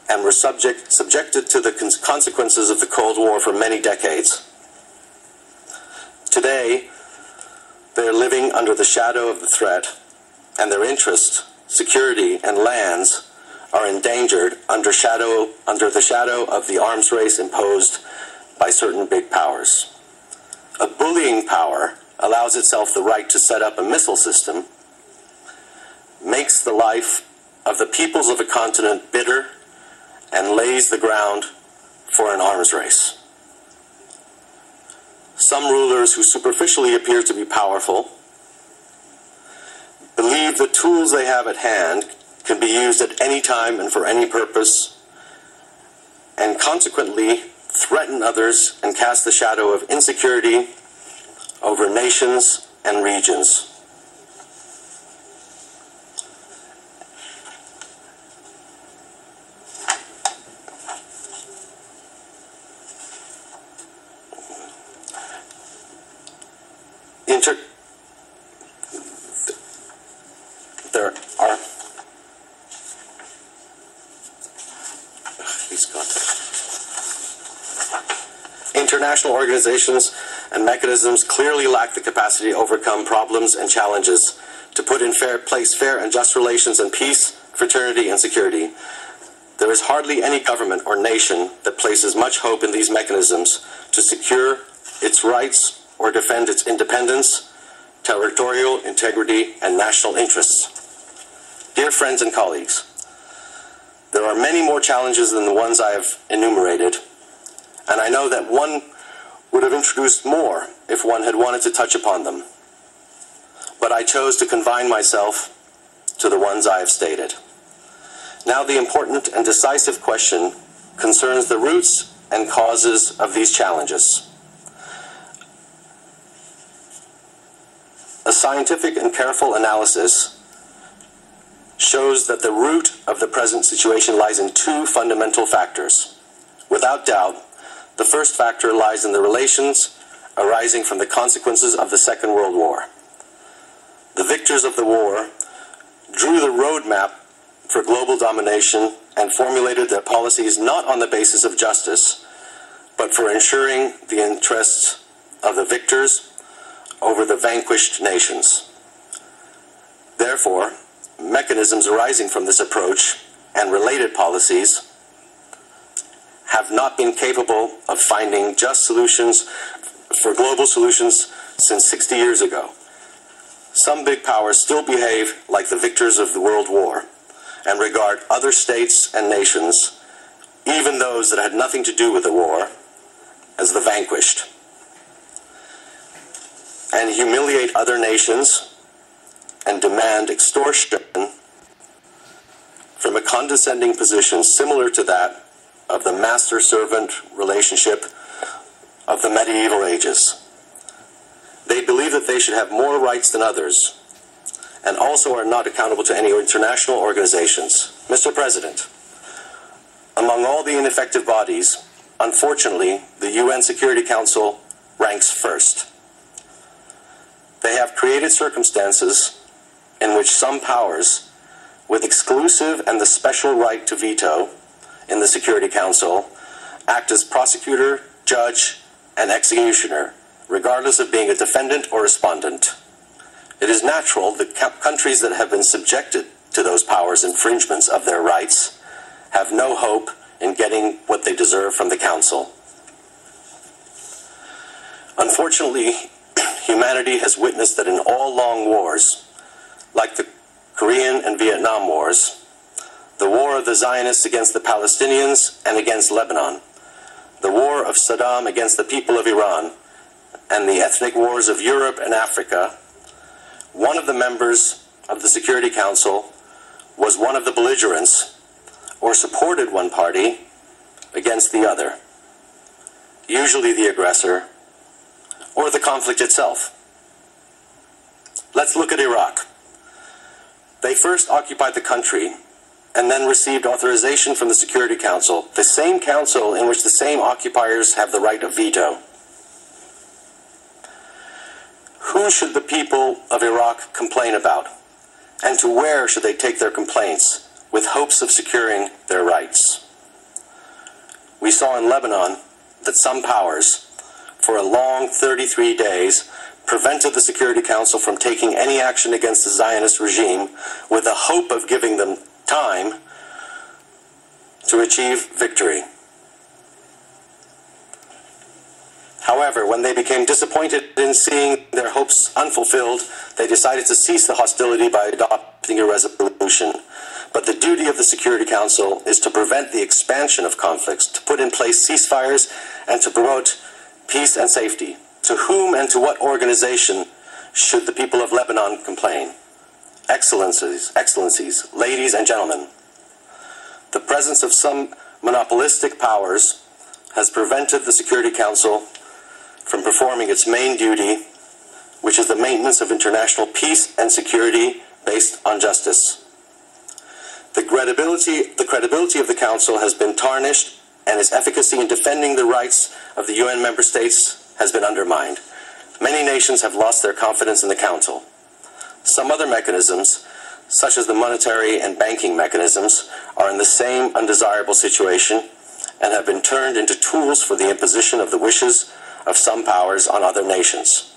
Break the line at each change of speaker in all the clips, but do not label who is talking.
and were subjected to the consequences of the Cold War for many decades. Today, they are living under the shadow of the threat, and their interests, security, and lands are endangered under the shadow of the arms race imposed by certain big powers. A bullying power allows itself the right to set up a missile system, makes the life of the peoples of a continent bitter, and lays the ground for an arms race. Some rulers who superficially appear to be powerful believe the tools they have at hand can be used at any time and for any purpose, and consequently threaten others and cast the shadow of insecurity over nations and regions. There are international organizations and mechanisms clearly lack the capacity to overcome problems and challenges, to put in place fair and just relations and peace, fraternity, and security. There is hardly any government or nation that places much hope in these mechanisms to secure its rights or defend its independence, territorial integrity, and national interests. Dear friends and colleagues, there are many more challenges than the ones I have enumerated, and I know that one would have introduced more if one had wanted to touch upon them. But I chose to confine myself to the ones I have stated. Now the important and decisive question concerns the roots and causes of these challenges. A scientific and careful analysis shows that the root of the present situation lies in two fundamental factors. Without doubt, the first factor lies in the relations arising from the consequences of the Second World War. The victors of the war drew the roadmap for global domination and formulated their policies not on the basis of justice, but for ensuring the interests of the victors over the vanquished nations. Therefore, mechanisms arising from this approach and related policies have not been capable of finding just solutions for global solutions since 60 years ago. Some big powers still behave like the victors of the World War and regard other states and nations, even those that had nothing to do with the war, as the vanquished, and humiliate other nations and demand extortion from a condescending position similar to that of the master-servant relationship of the medieval ages. They believe that they should have more rights than others, and also are not accountable to any international organizations. Mr. President, among all the ineffective bodies, unfortunately, the UN Security Council ranks first. They have created circumstances in which some powers, with exclusive and the special right to veto in the Security Council, act as prosecutor, judge, and executioner, regardless of being a defendant or respondent. It is natural that countries that have been subjected to those powers' infringements of their rights have no hope in getting what they deserve from the Council. Unfortunately, humanity has witnessed that in all long wars, like the Korean and Vietnam Wars, the war of the Zionists against the Palestinians and against Lebanon, the war of Saddam against the people of Iran, and the ethnic wars of Europe and Africa, one of the members of the Security Council was one of the belligerents or supported one party against the other, usually the aggressor or the conflict itself. Let's look at Iraq. They first occupied the country and then received authorization from the Security Council, the same council in which the same occupiers have the right of veto. Who should the people of Iraq complain about? And to where should they take their complaints with hopes of securing their rights? we saw in Lebanon that some powers, for a long 33 days, prevented the Security Council from taking any action against the Zionist regime with the hope of giving them time to achieve victory. However, when they became disappointed in seeing their hopes unfulfilled, they decided to cease the hostility by adopting a resolution. But the duty of the Security Council is to prevent the expansion of conflicts, to put in place ceasefires, and to promote peace and safety. To whom and to what organization should the people of Lebanon complain? Excellencies, ladies and gentlemen, the presence of some monopolistic powers has prevented the Security Council from performing its main duty, which is the maintenance of international peace and security based on justice. The credibility of the Council has been tarnished, and its efficacy in defending the rights of the UN member states has been undermined. Many nations have lost their confidence in the Council. Some other mechanisms, such as the monetary and banking mechanisms, are in the same undesirable situation and have been turned into tools for the imposition of the wishes of some powers on other nations.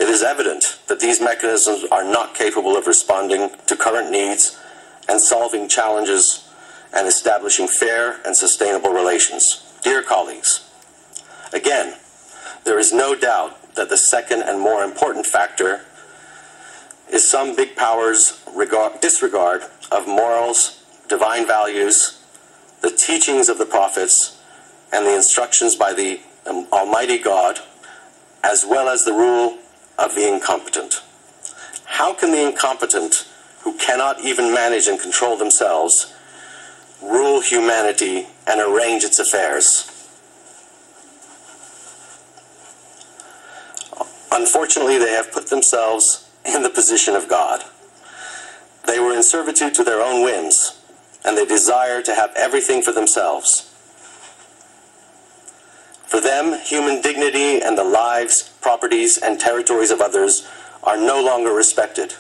It is evident that these mechanisms are not capable of responding to current needs and solving challenges and establishing fair and sustainable relations. Dear colleagues, again, there is no doubt that the second and more important factor is some big powers' disregard of morals, divine values, the teachings of the prophets, and the instructions by the Almighty God, as well as the rule of the incompetent. How can the incompetent, who cannot even manage and control themselves, rule humanity and arrange its affairs? Unfortunately, they have put themselves in the position of God. They were in servitude to their own whims, and they desire to have everything for themselves. For them, human dignity and the lives, properties, and territories of others are no longer respected.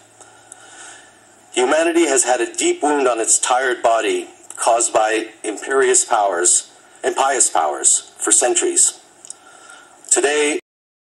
Humanity has had a deep wound on its tired body caused by impious powers for centuries. Today,